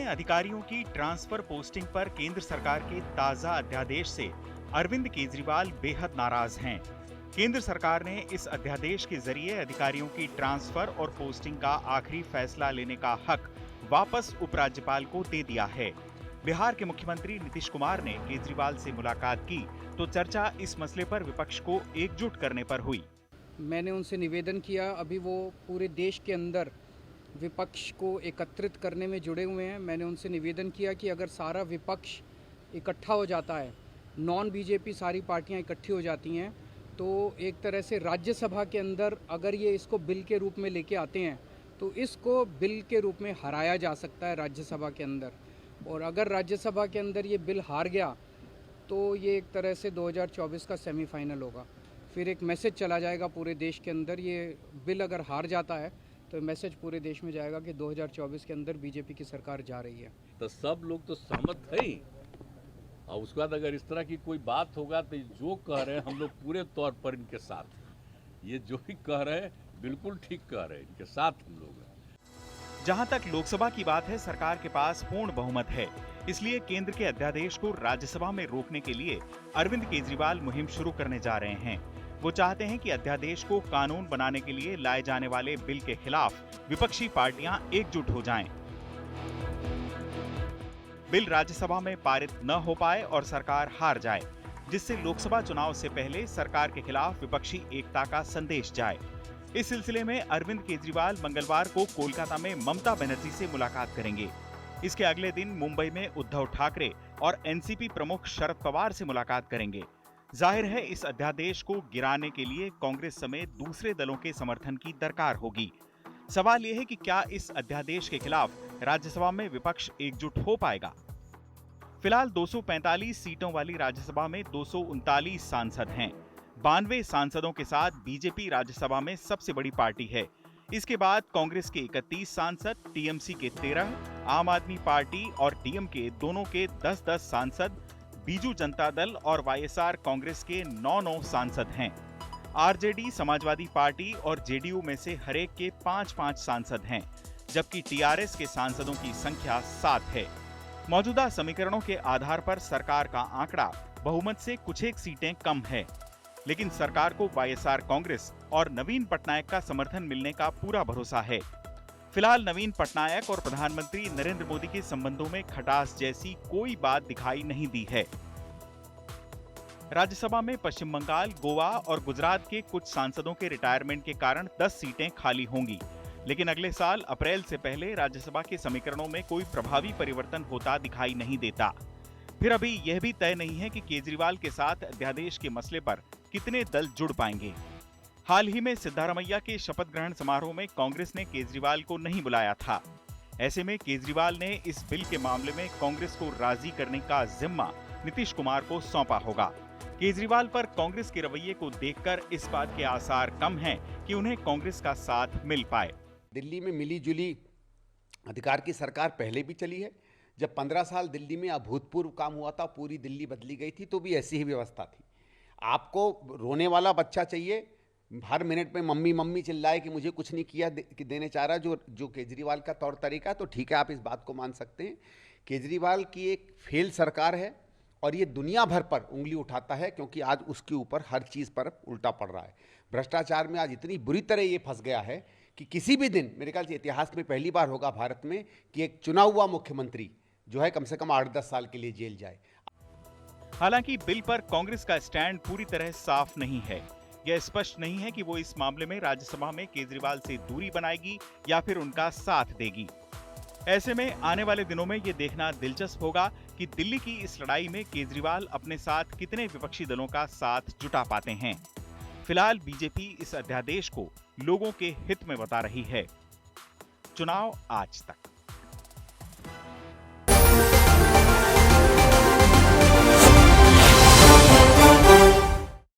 अधिकारियों की transfer posting पर केंद्र सरकार के ताजा अध्यादेश से अरविंद केजरीवाल बेहद नाराज हैं। केंद्र सरकार ने इस अध्यादेश के जरिए अधिकारियों की ट्रांसफर और पोस्टिंग का आखिरी फैसला लेने का हक वापस उपराज्यपाल को दे दिया है। बिहार के मुख्यमंत्री नीतीश कुमार ने केजरीवाल से मुलाकात की तो चर्चा इस मसले पर विपक्ष को एकजुट करने पर हुई। मैंने उनसे निवेदन किया, अभी वो पूरे देश के अंदर विपक्ष को एकत्रित करने में जुड़े हुए हैं। मैंने उनसे निवेदन किया कि अगर सारा विपक्ष इकट्ठा हो जाता है, नॉन बीजेपी सारी पार्टियां इकट्ठी हो जाती हैं, तो एक तरह से राज्यसभा के अंदर अगर ये इसको बिल के रूप में लेके आते हैं तो इसको बिल के रूप में हराया जा सकता है राज्यसभा के अंदर। और अगर राज्यसभा के अंदर ये बिल हार गया तो ये एक तरह से 2024 का सेमीफाइनल होगा। फिर एक मैसेज चला जाएगा पूरे देश के अंदर, ये बिल अगर हार जाता है तो मैसेज पूरे देश में जाएगा कि 2024 के अंदर बीजेपी की सरकार जा रही है। तो सब लोग तो सहमत है ही, और उसके बाद अगर इस तरह की कोई बात होगा तो जो कह रहे हैं हम लोग पूरे तौर पर इनके साथ, ये जो भी कह रहे हैं बिल्कुल ठीक कह रहे हैं, इनके साथ हम लोग हैं। जहां तक लोकसभा की बात है, सरकार के पास पूर्ण बहुमत है, इसलिए केंद्र के अध्यादेश को राज्यसभा में रोकने के लिए अरविंद केजरीवाल मुहिम शुरू करने जा रहे हैं। वो चाहते हैं कि अध्यादेश को कानून बनाने के लिए लाए जाने वाले बिल के खिलाफ विपक्षी पार्टियां एकजुट हो जाएं। बिल राज्यसभा में पारित न हो पाए और सरकार हार जाए, जिससे लोकसभा चुनाव से पहले सरकार के खिलाफ विपक्षी एकता का संदेश जाए। इस सिलसिले में अरविंद केजरीवाल मंगलवार को कोलकाता में ममता बनर्जी से मुलाकात करेंगे। इसके अगले दिन मुंबई में उद्धव ठाकरे और एनसीपी प्रमुख शरद पवार से मुलाकात करेंगे। जाहिर है, इस अध्यादेश को गिराने के लिए कांग्रेस समेत दूसरे दलों के समर्थन की दरकार होगी। सवाल यह है कि क्या इस अध्यादेश के खिलाफ राज्यसभा में विपक्ष एकजुट हो पाएगा। फिलहाल 245 सीटों वाली राज्यसभा में 239 सांसद हैं। 92 सांसदों के साथ बीजेपी राज्यसभा में सबसे बड़ी पार्टी है। इसके बाद कांग्रेस के 31 सांसद, टीएमसी के 13, आम आदमी पार्टी और डीएमके दोनों के 10-10 सांसद, बीजू जनता दल और वाईएसआर कांग्रेस के 9-9 सांसद हैं। आरजेडी, समाजवादी पार्टी और जेडीयू में से हरेक के 5-5 सांसद हैं, जबकि टीआरएस के सांसदों की संख्या 7 है। मौजूदा समीकरणों के आधार पर सरकार का आंकड़ा बहुमत से कुछ एक सीटें कम है, लेकिन सरकार को वाईएसआर कांग्रेस और नवीन पटनायक का समर्थन मिलने का पूरा भरोसा है। फिलहाल नवीन पटनायक और प्रधानमंत्री नरेंद्र मोदी के संबंधों में खटास जैसी कोई बात दिखाई नहीं दी है। राज्यसभा में पश्चिम बंगाल, गोवा और गुजरात के कुछ सांसदों के रिटायरमेंट के कारण 10 सीटें खाली होंगी, लेकिन अगले साल अप्रैल से पहले राज्यसभा के समीकरणों में कोई प्रभावी परिवर्तन होता दिखाई नहीं देता। फिर अभी यह भी तय नहीं है कि केजरीवाल के साथ अध्यादेश के मसले पर कितने दल जुड़ पाएंगे। हाल ही में सिद्धारमैया के शपथ ग्रहण समारोह में कांग्रेस ने केजरीवाल को नहीं बुलाया था। ऐसे में केजरीवाल ने इस बिल के मामले में कांग्रेस को राजी करने का जिम्मा नीतीश कुमार को सौंपा होगा। केजरीवाल पर कांग्रेस के रवैये को देखकर इस बात के आसार कम हैं कि उन्हें कांग्रेस का साथ मिल पाए। दिल्ली में मिली जुली अधिकार की सरकार पहले भी चली है। जब 15 साल दिल्ली में अभूतपूर्व काम हुआ था, पूरी दिल्ली बदली गई थी, तो भी ऐसी ही व्यवस्था थी। आपको रोने वाला बच्चा चाहिए, हर मिनट में मम्मी मम्मी चिल्लाए कि मुझे कुछ नहीं किया कि देने चाह रहा, जो केजरीवाल का तौर तरीका, तो ठीक है, आप इस बात को मान सकते हैं। केजरीवाल की एक फेल सरकार है और ये दुनिया भर पर उंगली उठाता है, क्योंकि आज उसके ऊपर हर चीज़ पर उल्टा पड़ रहा है। भ्रष्टाचार में आज इतनी बुरी तरह ये फंस गया है कि किसी भी दिन, मेरे ख्याल से इतिहास में पहली बार होगा भारत में कि एक चुना हुआ मुख्यमंत्री जो है कम से कम 8-10 साल के लिए जेल जाए। हालांकि बिल पर कांग्रेस का स्टैंड पूरी तरह साफ नहीं है। यह स्पष्ट नहीं है कि वो इस मामले में राज्यसभा में केजरीवाल से दूरी बनाएगी या फिर उनका साथ देगी। ऐसे में आने वाले दिनों में ये देखना दिलचस्प होगा कि दिल्ली की इस लड़ाई में केजरीवाल अपने साथ कितने विपक्षी दलों का साथ जुटा पाते हैं। फिलहाल बीजेपी इस अध्यादेश को लोगों के हित में बता रही है। चुनाव आज तक।